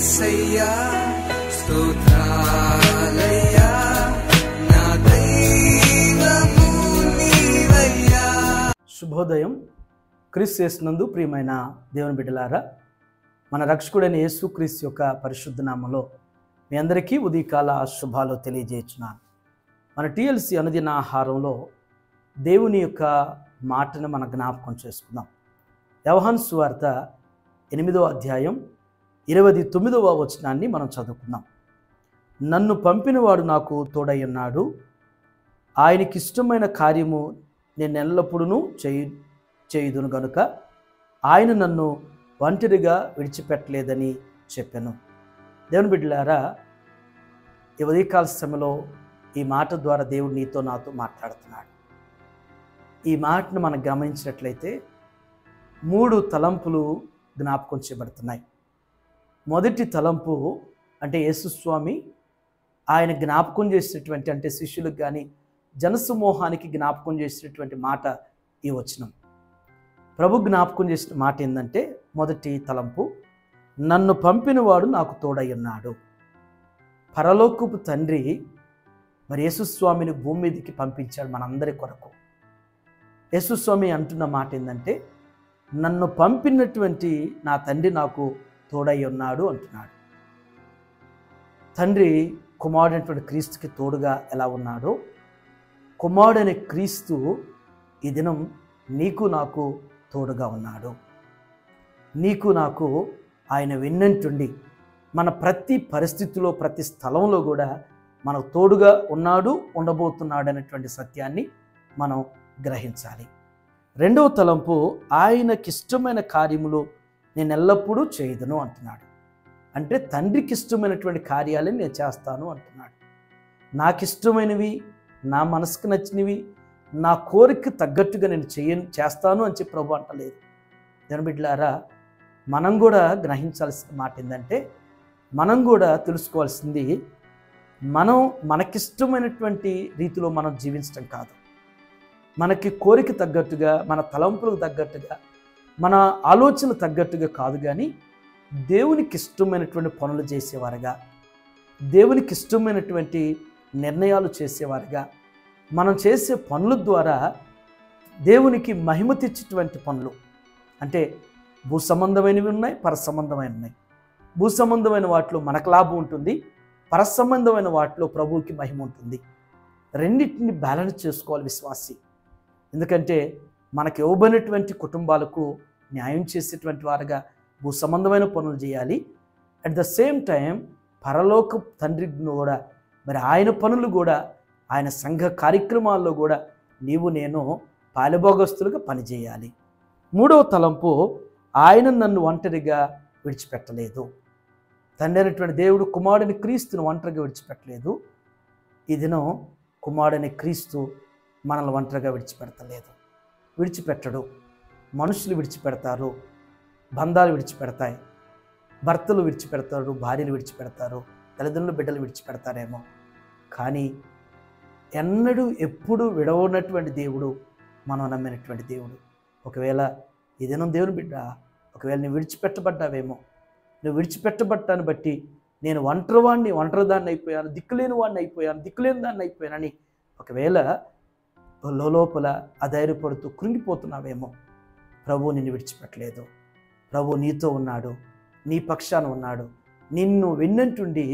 యేసయ్యా స్తోత్రాలయ్యా నా దైవము నీవయ్యా. శుభోదయం. క్రీస్తు యేసునందు ప్రియమైన దేవుని బిడ్డలారా, మన రక్షకుడైన యేసుక్రీస్తు యొక్క పరిశుద్ధ నామములో మీ అందరికీ ఉదయకాల శుభాలు తెలియజేస్తున్నాను. మన టీఎల్సీ అనుదిన ఆహారంలో దేవుని యొక్క మాటను మన జ్ఞాపకం చేసుకుందాం. యోహాను సువార్త 8వ అధ్యాయం 29వ వచనాన్ని మనం చదువుకుందాం. నన్ను పంపినవాడు నాకు తోడై ఉన్నాడు, ఆయనకి ఇష్టమైన కార్యము నేను ఎల్లప్పుడూ చేయుదును గనుక ఆయన నన్ను ఒంటరిగా విడిచిపెట్టలేదని చెప్పాను. దేవుని బిడ్డలారా, ఈ ఉదయకాల సమయంలో ఈ మాట ద్వారా దేవుడు నీతో నాతో మాట్లాడుతున్నాడు. ఈ మాటను మనం గమనించినట్లయితే 3 తలంపులు జ్ఞాపకం చేయబడుతున్నాయి. మొదటి తలంపు అంటే యేసుస్వామి ఆయన జ్ఞాపకం చేసేటువంటి, అంటే శిష్యులకు కానీ జనసమూహానికి జ్ఞాపకం చేసేటువంటి మాట ఈ వచనం. ప్రభు జ్ఞాపకం చేసిన మాట ఏంటంటే, మొదటి తలంపు, నన్ను పంపినవాడు నాకు తోడై ఉన్నాడు. పరలోకపు తండ్రి మరి యేసుస్వామిని భూమి మీదకి పంపించాడు మనందరి కొరకు. యేసుస్వామి అంటున్న మాట ఏంటంటే, నన్ను పంపినటువంటి నా తండ్రి నాకు తోడై ఉన్నాడు అంటున్నాడు. తండ్రి కుమారుడైనటువంటి క్రీస్తుకి తోడుగా ఎలా ఉన్నాడో, కుమారుడైన క్రీస్తు ఈ దినం నీకు నాకు తోడుగా ఉన్నాడు. నీకు నాకు ఆయన వెన్నంటుండి మన ప్రతి పరిస్థితిలో, ప్రతి స్థలంలో కూడా మనకు తోడుగా ఉన్నాడు, ఉండబోతున్నాడు అనేటువంటి సత్యాన్ని మనం గ్రహించాలి. రెండవ తలంపు, ఆయనకిష్టమైన కార్యములు నేను ఎల్లప్పుడూ చేయదును అంటున్నాడు. అంటే తండ్రికి ఇష్టమైనటువంటి కార్యాలను నేను చేస్తాను అంటున్నాడు. నాకు ఇష్టమైనవి, నా మనసుకు నచ్చినవి, నా కోరిక తగ్గట్టుగా నేను చేస్తాను అని చెప్పి ప్రభు అంటలేదు. దేవుని బిడ్డలారా, మనం కూడా గ్రహించాల్సిన మాట ఏంటంటే, మనం కూడా తెలుసుకోవాల్సింది, మనం మనకిష్టమైనటువంటి రీతిలో మనం జీవించడం కాదు. మనకి కోరిక తగ్గట్టుగా, మన తలంపులకు తగ్గట్టుగా, మన ఆలోచనలు తగ్గట్టుగా కాదు, కానీ దేవునికి ఇష్టమైనటువంటి పనులు చేసేవారుగా, దేవునికి ఇష్టమైనటువంటి నిర్ణయాలు చేసేవారుగా, మనం చేసే పనుల ద్వారా దేవునికి మహిమ తెచ్చేటువంటి పనులు. అంటే భూ సంబంధమైనవి ఉన్నాయి, పర సంబంధమైనవి ఉన్నాయి. భూ సంబంధమైన వాటిలో మనకు లాభం ఉంటుంది, పర సంబంధమైన వాటిలో ప్రభువుకి మహిమ ఉంటుంది. రెండింటిని బ్యాలెన్స్ చేసుకోవాలి విశ్వాసి. ఎందుకంటే మనకు ఇవ్వబడినటువంటి కుటుంబాలకు న్యాయం చేసేటువంటి వారుగా భూ సంబంధమైన పనులు చేయాలి. అట్ ద సేమ్ టైం పరలోక తండ్రికి కూడా మరి ఆయన పనులు కూడా, ఆయన సంఘ కార్యక్రమాల్లో కూడా నీవు నేను పాలుభోగస్తులుగా పనిచేయాలి. మూడవ తలంపు, ఆయన నన్ను ఒంటరిగా విడిచిపెట్టలేదు. తండ్రి అయినటువంటి దేవుడు కుమారుడిని క్రీస్తును ఒంటరిగా విడిచిపెట్టలేదు. ఈ దినం కుమారుడిని క్రీస్తు మనల్ని ఒంటరిగా విడిచిపెట్టడు. మనుషులు విడిచిపెడతారు, బంధాలు విడిచిపెడతాయి, భర్తలు విడిచిపెడతారు, భార్యలు విడిచిపెడతారు, తల్లిదండ్రులు బిడ్డలు విడిచిపెడతారేమో, కానీ ఎప్పుడు విడవనటువంటి దేవుడు మనం నమ్మినటువంటి దేవుడు. ఒకవేళ ఈ దినం దేవుని బిడ్డ, ఒకవేళ నువ్వు విడిచిపెట్టబడ్డావేమో, నువ్వు విడిచిపెట్టబడ్డాన్ని బట్టి నేను ఒంటరిదాన్ని అయిపోయాను, దిక్కులేని దాన్ని అయిపోయానని ఒకవేళ లోపల అధైర్యపడుతూ కృంగిపోతున్నావేమో, ప్రభు నిన్ను విడిచిపెట్టలేదు. ప్రభు నీతో ఉన్నాడు, నీ పక్షాన ఉన్నాడు, నిన్ను వెన్నంటుండి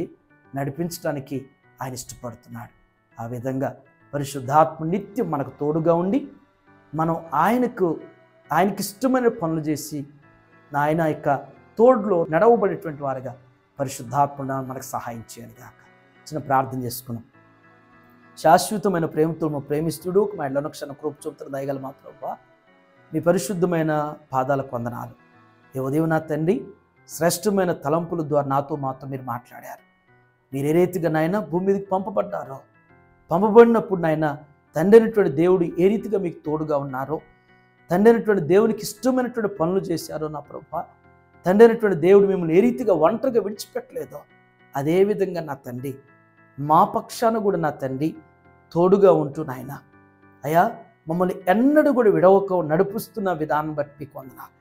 నడిపించడానికి ఆయన ఇష్టపడుతున్నాడు. ఆ విధంగా పరిశుద్ధాత్మ నిత్యం మనకు తోడుగా ఉండి మనం ఆయనకి ఇష్టమైన పనులు చేసి ఆయన యొక్క తోడులో నడవబడేటువంటి వారుగా పరిశుద్ధాత్మ మనకు సహాయం చేయాలి కాక. చిన్న ప్రార్థన చేసుకున్నాం. శాశ్వతమైన ప్రేమతో ప్రేమిస్తుడు మా ఇళ్ళను క్షణ కృప చూపుతున్న దయగల మా ప్రభువా, మీ పరిశుద్ధమైన పాదాలకు వందనాలు. ఈ ఉదయం నా తండ్రి, శ్రేష్టమైన తలంపుల ద్వారా నాతో మాత్రం మీరు మాట్లాడారు. మీరు ఏ రీతిగా నాయన భూమి మీదకి పంపబడినప్పుడు నాయన తండ్రి అయినటువంటి దేవుడు ఏ రీతిగా మీకు తోడుగా ఉన్నారో, తండ్రి అయినటువంటి దేవునికి ఇష్టమైనటువంటి పనులు చేశారో నా ప్రభువా, తండ్రి అయినటువంటి దేవుడు మిమ్మల్ని ఏ రీతిగా ఒంటరిగా విడిచిపెట్టలేదో అదేవిధంగా నా తండ్రి మా పక్షాన కూడా నా తండ్రి తోడుగా ఉంటూ నాయన అయ్యా మమ్మల్ని ఎన్నడూ కూడా విడవక నడిపిస్తున్న విధానం బట్టి మీకు వందనాలు.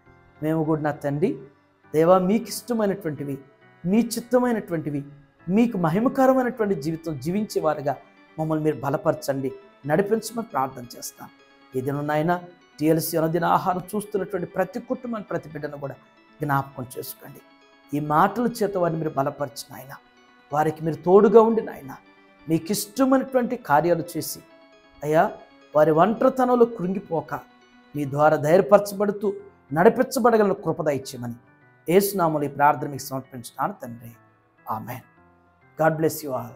మేము కూడా నా తండ్రి దేవా మీకు ఇష్టమైనటువంటివి మీ చిత్తమైనటువంటివి, మీకు మహిమకరమైనటువంటి జీవితం జీవించేవారుగా మమ్మల్ని మీరు బలపరచండి, నడిపించమని ప్రార్థన చేస్తాను. ఏదైనా టీఎల్సీ అనుదిన ఆహారం చూస్తున్నటువంటి ప్రతి కుటుంబాన్ని, ప్రతి బిడ్డను కూడా జ్ఞాపకం చేసుకోండి. ఈ మాటల చేత వారిని మీరు బలపరిచిన ఆయన, వారికి మీరు తోడుగా ఉండి నాయన, మీకు ఇష్టమైనటువంటి కార్యాలు చేసి అయ్యా వారి ఒంటరితనంలో కృంగిపోక మీ ద్వారా ధైర్యపరచబడుతూ నడిపించబడగల కృపద ఇచ్చేమని యేసు నామములో ఈ ప్రార్థన మీకు సమర్పించున్నాను తండ్రి. Amen. God bless you all.